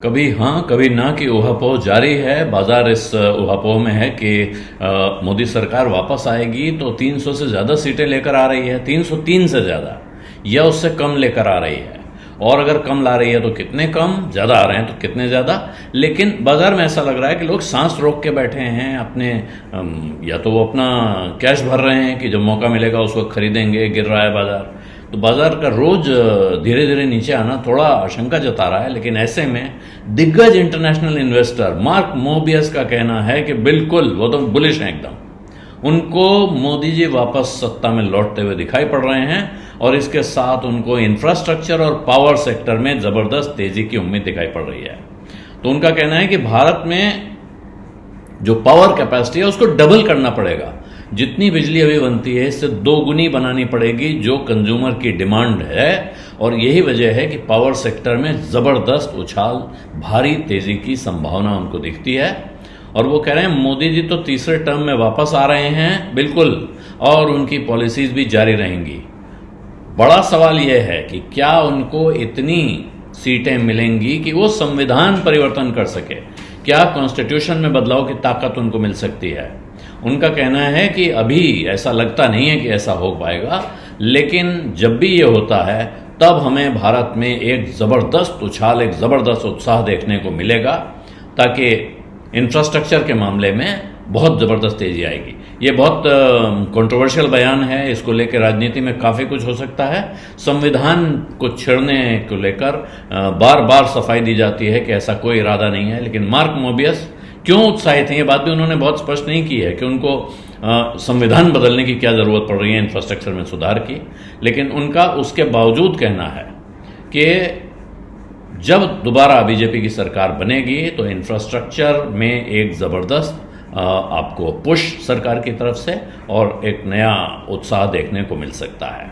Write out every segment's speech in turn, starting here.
कभी हाँ कभी ना की ऊहापोह जारी है। बाजार इस ऊहापोह में है कि मोदी सरकार वापस आएगी तो 300 से ज़्यादा सीटें लेकर आ रही है, 303 से ज़्यादा या उससे कम लेकर आ रही है। और अगर कम ला रही है तो कितने कम, ज़्यादा आ रहे हैं तो कितने ज़्यादा। लेकिन बाजार में ऐसा लग रहा है कि लोग सांस रोक के बैठे हैं अपने, या तो वो अपना कैश भर रहे हैं कि जब मौका मिलेगा उस वक्त खरीदेंगे। गिर रहा है बाजार, तो बाजार का रोज धीरे धीरे नीचे आना थोड़ा आशंका जता रहा है। लेकिन ऐसे में दिग्गज इंटरनेशनल इन्वेस्टर मार्क मोबियस का कहना है कि बिल्कुल वो तो बुलिश हैं एकदम, उनको मोदी जी वापस सत्ता में लौटते हुए दिखाई पड़ रहे हैं और इसके साथ उनको इंफ्रास्ट्रक्चर और पावर सेक्टर में जबरदस्त तेजी की उम्मीद दिखाई पड़ रही है। तो उनका कहना है कि भारत में जो पावर कैपेसिटी है उसको डबल करना पड़ेगा। जितनी बिजली अभी बनती है इससे 2 गुनी बनानी पड़ेगी जो कंज्यूमर की डिमांड है। और यही वजह है कि पावर सेक्टर में जबरदस्त उछाल, भारी तेजी की संभावना उनको दिखती है। और वो कह रहे हैं मोदी जी तो तीसरे टर्म में वापस आ रहे हैं बिल्कुल, और उनकी पॉलिसीज भी जारी रहेंगी। बड़ा सवाल यह है कि क्या उनको इतनी सीटें मिलेंगी कि वो संविधान परिवर्तन कर सके, क्या कॉन्स्टिट्यूशन में बदलाव की ताकत उनको मिल सकती है। उनका कहना है कि अभी ऐसा लगता नहीं है कि ऐसा हो पाएगा, लेकिन जब भी ये होता है तब हमें भारत में एक ज़बरदस्त उछाल, एक ज़बरदस्त उत्साह देखने को मिलेगा, ताकि इंफ्रास्ट्रक्चर के मामले में बहुत ज़बरदस्त तेजी आएगी। ये बहुत कंट्रोवर्शियल बयान है, इसको लेकर राजनीति में काफ़ी कुछ हो सकता है। संविधान को छेड़ने को लेकर बार बार सफाई दी जाती है कि ऐसा कोई इरादा नहीं है। लेकिन मार्क मोबियस क्यों उत्साहित हैं, ये बात भी उन्होंने बहुत स्पष्ट नहीं की है कि उनको संविधान बदलने की क्या ज़रूरत पड़ रही है इंफ्रास्ट्रक्चर में सुधार की। लेकिन उनका उसके बावजूद कहना है कि जब दोबारा बीजेपी की सरकार बनेगी तो इंफ्रास्ट्रक्चर में एक ज़बरदस्त आपको पुश सरकार की तरफ से और एक नया उत्साह देखने को मिल सकता है।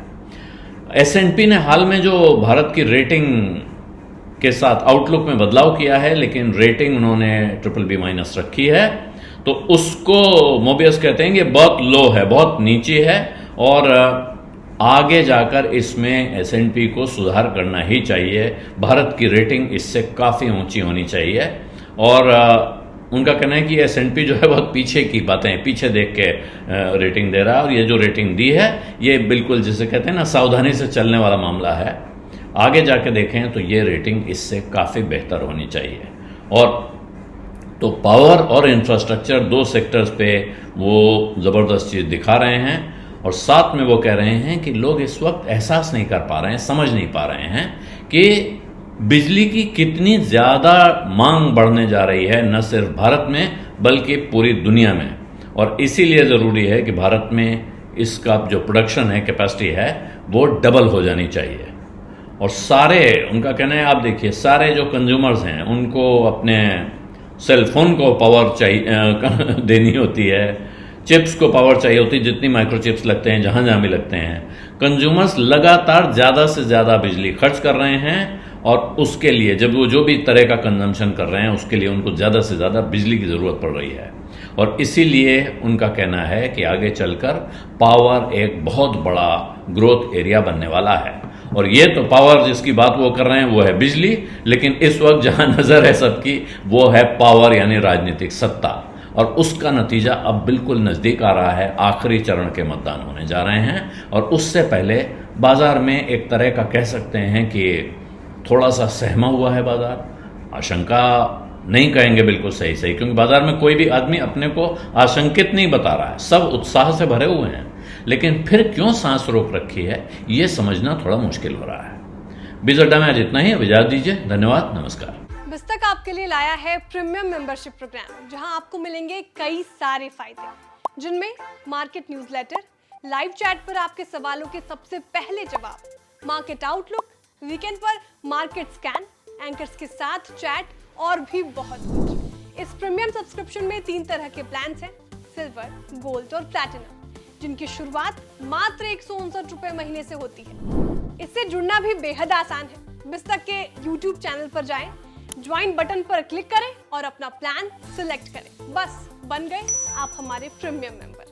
S&P ने हाल में जो भारत की रेटिंग के साथ आउटलुक में बदलाव किया है, लेकिन रेटिंग उन्होंने BBB- रखी है, तो उसको मोबियस कहते हैं कि बहुत लो है, बहुत नीचे है और आगे जाकर इसमें S&P को सुधार करना ही चाहिए। भारत की रेटिंग इससे काफ़ी ऊंची होनी चाहिए। और उनका कहना है कि S&P जो है बहुत पीछे की बातें, पीछे देख के रेटिंग दे रहा है। और ये जो रेटिंग दी है ये बिल्कुल जिसे कहते हैं ना, सावधानी से चलने वाला मामला है। आगे जाके देखें तो ये रेटिंग इससे काफ़ी बेहतर होनी चाहिए। और तो पावर और इंफ्रास्ट्रक्चर 2 सेक्टर्स पे वो ज़बरदस्त चीज़ दिखा रहे हैं। और साथ में वो कह रहे हैं कि लोग इस वक्त एहसास नहीं कर पा रहे हैं, समझ नहीं पा रहे हैं कि बिजली की कितनी ज़्यादा मांग बढ़ने जा रही है, न सिर्फ भारत में बल्कि पूरी दुनिया में। और इसीलिए ज़रूरी है कि भारत में इसका जो प्रोडक्शन है, कैपेसिटी है, वो डबल हो जानी चाहिए। और सारे, उनका कहना है, आप देखिए सारे जो कंज्यूमर्स हैं उनको अपने सेल फोन को पावर चाहिए देनी होती है, चिप्स को पावर चाहिए होती है, जितनी माइक्रोचिप्स लगते हैं जहाँ जहाँ भी लगते हैं। कंज्यूमर्स लगातार ज़्यादा से ज़्यादा बिजली खर्च कर रहे हैं और उसके लिए जब वो जो भी तरह का कंजम्पशन कर रहे हैं उसके लिए उनको ज़्यादा से ज़्यादा बिजली की ज़रूरत पड़ रही है। और इसीलिए उनका कहना है कि आगे चलकर पावर एक बहुत बड़ा ग्रोथ एरिया बनने वाला है। और ये तो पावर जिसकी बात वो कर रहे हैं वो है बिजली, लेकिन इस वक्त जहाँ नज़र है सबकी वो है पावर, यानी राजनीतिक सत्ता। और उसका नतीजा अब बिल्कुल नज़दीक आ रहा है, आखिरी चरण के मतदान होने जा रहे हैं। और उससे पहले बाजार में एक तरह का कह सकते हैं कि थोड़ा सा सहमा हुआ है बाजार। आशंका नहीं कहेंगे बिल्कुल सही, क्योंकि बाजार में कोई भी आदमी अपने को आशंकित नहीं बता रहा है, सब उत्साह से भरे हुए हैं। लेकिन फिर क्यों सांस रोक रखी है ये समझना थोड़ा मुश्किल हो रहा है। बीज अड्डा में आज इतना ही, अब इजाजत दीजिए, धन्यवाद, नमस्कार। बिस्तक आपके लिए लाया है प्रीमियम मेंबरशिप प्रोग्राम, जहां आपको मिलेंगे कई सारे फायदे, जिनमें मार्केट न्यूज़लेटर, लाइव चैट पर आपके सवालों के सबसे पहले जवाब, मार्केट आउटलुक, वीकेंड पर मार्केट स्कैन, एंकर्स के साथ चैट और भी बहुत कुछ। इस प्रीमियम सब्सक्रिप्शन में 3 तरह के प्लान्स हैं, सिल्वर, गोल्ड और प्लैटिनम, जिनकी शुरुआत मात्र 159 रुपए महीने से होती है। इससे जुड़ना भी बेहद आसान है। बिस्तक के YouTube चैनल पर जाएं, ज्वाइन बटन पर क्लिक करें और अपना प्लान सिलेक्ट करें। बस बन गए आप हमारे प्रीमियम मेंबर।